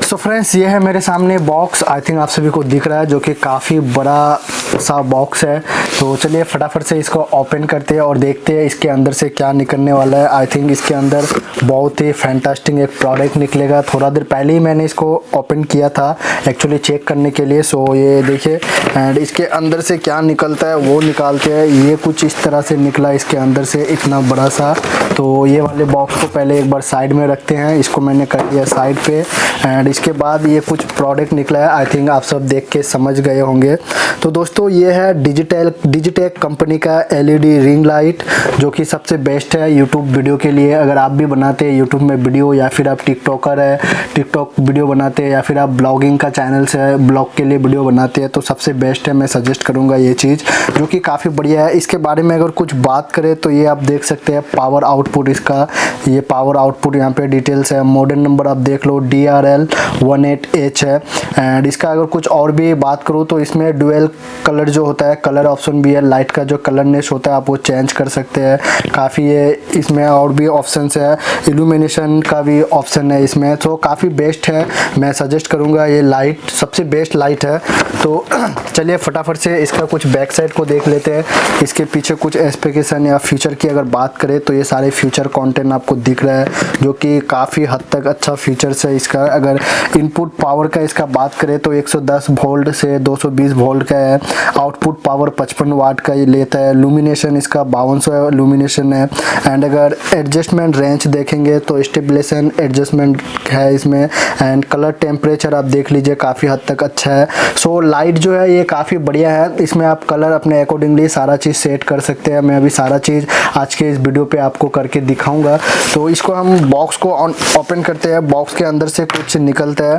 So friends, ये है मेरे सामने बॉक्स। आई थिंक आप सभी को दिख रहा है, जो कि काफ़ी बड़ा सा बॉक्स है। तो चलिए फटाफट से इसको ओपन करते हैं और देखते हैं इसके अंदर से क्या निकलने वाला है। आई थिंक इसके अंदर बहुत ही फैंटास्टिक एक प्रोडक्ट निकलेगा। थोड़ा देर पहले ही मैंने इसको ओपन किया था एक्चुअली चेक करने के लिए। सो ये देखिए, एंड इसके अंदर से क्या निकलता है वो निकालते हैं। ये कुछ इस तरह से निकला इसके अंदर से, इतना बड़ा सा। तो ये वाले बॉक्स को पहले एक बार साइड में रखते हैं। इसको मैंने कर दिया साइड पे, एंड इसके बाद ये कुछ प्रोडक्ट निकला है। आई थिंक आप सब देख के समझ गए होंगे। तो दोस्तों, ये है डिजिटेक कंपनी का एलईडी रिंग लाइट, जो कि सबसे बेस्ट है यूट्यूब वीडियो के लिए। अगर आप भी बनाते हैं यूट्यूब में वीडियो, या फिर आप टिकटॉकर है, टिकटॉक वीडियो बनाते हैं, या फिर आप ब्लॉगिंग का चैनल से ब्लॉग के लिए वीडियो बनाते हैं, तो सबसे बेस्ट है। मैं सजेस्ट करूँगा ये चीज़, जो कि काफ़ी बढ़िया है। इसके बारे में अगर कुछ बात करें तो ये आप देख सकते हैं पावर आउटपुट इसका, ये पावर आउटपुट यहाँ पे डिटेल्स है। मॉडल नंबर आप देख लो, DRL18H है। एंड इसका अगर कुछ और भी बात करूँ तो इसमें डुअल कलर जो होता है, कलर ऑप्शन भी है। लाइट का जो कलरनेस होता है आप वो चेंज कर सकते हैं। काफ़ी ये इसमें और भी ऑप्शंस है, इल्यूमिनेशन का भी ऑप्शन है इसमें। तो काफ़ी बेस्ट है, मैं सजेस्ट करूँगा। ये लाइट सबसे बेस्ट लाइट है। तो चलिए फटाफट से इसका कुछ बैक साइड को देख लेते हैं। इसके पीछे कुछ स्पेसिफिकेशन या फीचर की अगर बात करें तो ये सारे फ्यूचर कंटेंट आपको दिख रहा है, जो कि काफ़ी हद तक अच्छा फीचर्स है इसका। अगर इनपुट पावर का इसका बात करें तो 110 वोल्ट से 220 वोल्ट का है। आउटपुट पावर 55 वाट का ये लेता है। लुमिनेशन इसका 5200 लुमिनेशन है। एंड अगर एडजस्टमेंट रेंज देखेंगे तो स्टेबलेशन एडजस्टमेंट है इसमें। एंड कलर टेम्परेचर आप देख लीजिए, काफ़ी हद तक अच्छा है। सो लाइट जो है ये काफ़ी बढ़िया है। इसमें आप कलर अपने अकॉर्डिंगली सारा चीज़ सेट कर सकते हैं। मैं अभी सारा चीज़ आज के इस वीडियो पे आपको करके दिखाऊंगा। तो इसको हम बॉक्स को ओपन करते हैं। बॉक्स के अंदर से कुछ निकलता है,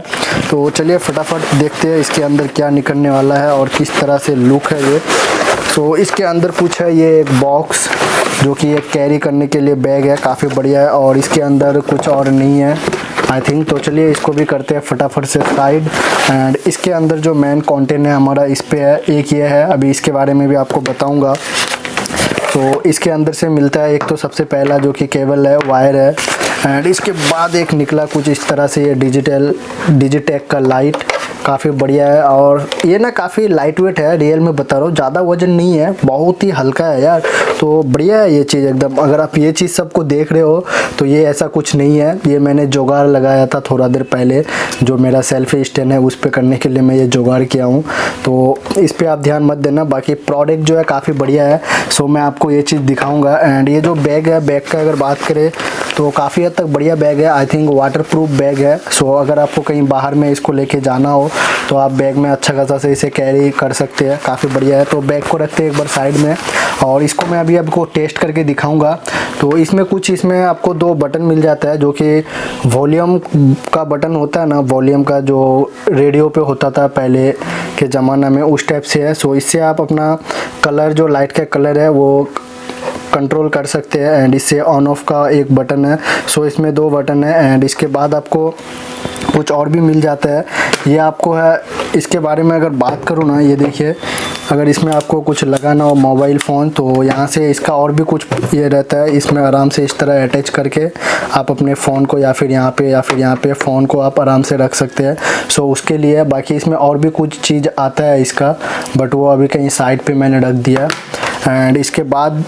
तो चलिए फटाफट देखते हैं इसके अंदर क्या निकलने वाला है और किस तरह से लुक है ये। तो इसके अंदर कुछ है, ये एक बॉक्स जो कि ये कैरी करने के लिए बैग है, काफ़ी बढ़िया है। और इसके अंदर कुछ और नहीं है आई थिंक। तो चलिए इसको भी करते हैं फटाफट से साइड। एंड इसके अंदर जो मेन कंटेंट है हमारा इस पे है, एक ये है। अभी इसके बारे में भी आपको बताऊंगा। तो इसके अंदर से मिलता है एक तो सबसे पहला जो कि केबल है, वायर है। एंड इसके बाद एक निकला कुछ इस तरह से, ये डिजिटेक का लाइट, काफ़ी बढ़िया है। और ये ना काफ़ी लाइट वेट है, रियल में बता रहा हूँ, ज़्यादा वजन नहीं है, बहुत ही हल्का है यार। तो बढ़िया है ये चीज़ एकदम। अगर आप ये चीज़ सबको देख रहे हो तो ये ऐसा कुछ नहीं है। ये मैंने जुगाड़ लगाया था थोड़ा देर पहले, जो मेरा सेल्फी स्टैंड है उस पर करने के लिए मैं ये जुगाड़ किया हूँ। तो इस पर आप ध्यान मत देना। बाकी प्रोडक्ट जो है काफ़ी बढ़िया है। सो मैं आपको ये चीज़ दिखाऊँगा। एंड ये जो बैग है, बैग का अगर बात करें तो काफ़ी हद तक बढ़िया बैग है। I think water proof bag है। सो अगर आपको कहीं बाहर में इसको लेके जाना हो तो आप बैग में अच्छा खासा से इसे कैरी कर सकते हैं, काफ़ी बढ़िया है। तो बैग को रखते हैं एक बार साइड में, और इसको मैं अभी आपको टेस्ट करके दिखाऊंगा। तो इसमें आपको दो बटन मिल जाता है, जो कि वॉल्यूम का बटन होता है ना, वॉल्यूम का जो रेडियो पे होता था पहले के ज़माना में, उस टाइप से है। सो इससे आप अपना कलर, जो लाइट का कलर है वो कंट्रोल कर सकते हैं। एंड इससे ऑन ऑफ का एक बटन है। सो इसमें दो बटन है। एंड इसके बाद आपको कुछ और भी मिल जाता है। ये आपको है, इसके बारे में अगर बात करूँ ना, ये देखिए, अगर इसमें आपको कुछ लगाना हो मोबाइल फ़ोन तो यहाँ से इसका और भी कुछ ये रहता है। इसमें आराम से इस तरह अटैच करके आप अपने फ़ोन को या फिर यहाँ पे फ़ोन को आप आराम से रख सकते हैं। सो उसके लिए बाकी इसमें और भी कुछ चीज़ आता है इसका, बट वो अभी कहीं साइड पे मैंने रख दिया। एंड इसके बाद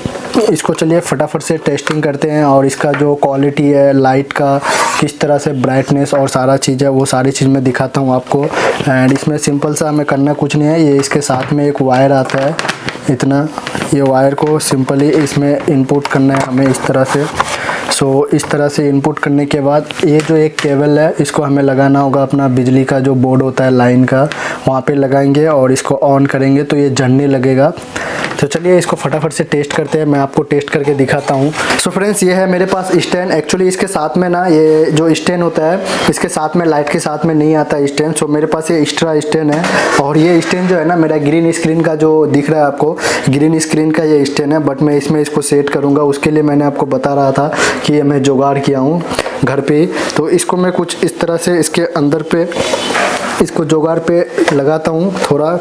इसको चलिए फटाफट से टेस्टिंग करते हैं। और इसका जो क्वालिटी है लाइट का, किस तरह से ब्राइटनेस और सारा चीज़ है, वो सारी चीज़ मैं दिखाता हूँ आपको। एंड इसमें सिंपल सा हमें करना कुछ नहीं है। ये इसके साथ में एक वायर आता है इतना, ये वायर को सिंपली इसमें इनपुट करना है हमें इस तरह से। सो इस तरह से इनपुट करने के बाद ये जो एक केबल है इसको हमें लगाना होगा अपना बिजली का जो बोर्ड होता है लाइन का, वहाँ पे लगाएंगे और इसको ऑन करेंगे तो ये जलने लगेगा। तो चलिए इसको फटाफट से टेस्ट करते हैं, मैं आपको टेस्ट करके दिखाता हूँ। सो फ्रेंड्स, ये है मेरे पास स्टैंड। एक्चुअली इसके साथ में ना, ये जो स्टैंड होता है इसके साथ में, लाइट के साथ में नहीं आता स्टैंड। सो मेरे पास ये एक्स्ट्रा स्टैंड है। और ये स्टैंड जो है ना, मेरा ग्रीन स्क्रीन का जो दिख रहा है आपको, ग्रीन स्क्रीन का ये स्टैंड है। बट मैं इसमें इसको सेट करूँगा, उसके लिए मैंने आपको बता रहा था कि ये मैं जुगाड़ किया हूँ घर पे। तो इसको मैं कुछ इस तरह से इसके अंदर पे इसको जुगाड़ पे लगाता हूँ। थोड़ा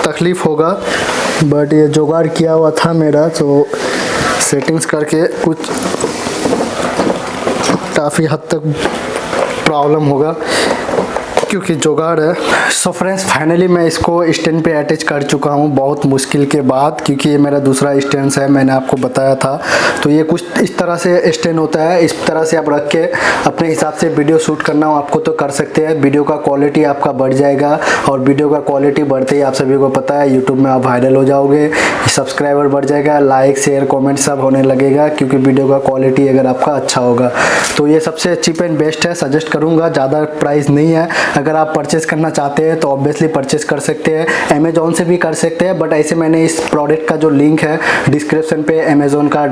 तकलीफ़ होगा, बट ये जुगाड़ किया हुआ था मेरा। तो सेटिंग्स करके कुछ काफ़ी हद तक प्रॉब्लम होगा क्योंकि जुगाड़ है। सो फ्रेंड्स फाइनली मैं इसको स्टैंड पे अटैच कर चुका हूँ बहुत मुश्किल के बाद, क्योंकि ये मेरा दूसरा स्टैंड है, मैंने आपको बताया था। तो ये कुछ इस तरह से स्टैंड होता है, इस तरह से आप रख के अपने हिसाब से वीडियो शूट करना हो आपको तो कर सकते हैं। वीडियो का क्वालिटी आपका बढ़ जाएगा, और वीडियो का क्वालिटी बढ़ते ही आप सभी को पता है यूट्यूब में आप वायरल हो जाओगे, सब्सक्राइबर बढ़ जाएगा, लाइक शेयर कॉमेंट सब होने लगेगा, क्योंकि वीडियो का क्वालिटी अगर आपका अच्छा होगा। तो ये सबसे चीप एंड बेस्ट है, सजेस्ट करूँगा, ज़्यादा प्राइस नहीं है। अगर आप परचेस करना चाहते हैं तो ऑब्वियसली परचेस कर सकते हैं, अमेजोन से भी कर सकते हैं, बट ऐसे मैंने इस प्रोडक्ट का जो लिंक है डिस्क्रिप्शन पे अमेजोन का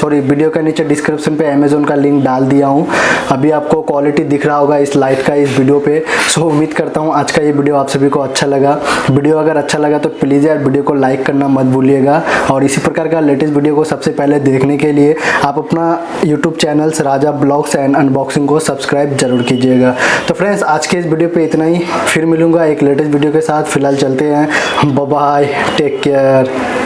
वीडियो के नीचे डिस्क्रिप्शन पे अमेजोन का लिंक डाल दिया हूँ। अभी आपको क्वालिटी दिख रहा होगा इस लाइट का इस वीडियो पे। सो उम्मीद करता हूँ आज का ये वीडियो आप सभी को अच्छा लगा। वीडियो अगर अच्छा लगा तो प्लीज़ यार वीडियो को लाइक करना मत भूलिएगा, और इसी प्रकार का लेटेस्ट वीडियो को सबसे पहले देखने के लिए आप अपना YouTube channel Raja blogs and unboxing को सब्सक्राइब जरूर कीजिएगा। तो फ्रेंड्स आज के इस वीडियो पे इतना ही, फिर मिलूंगा एक लेटेस्ट वीडियो के साथ। फिलहाल चलते हैं, बाय बाय, टेक केयर।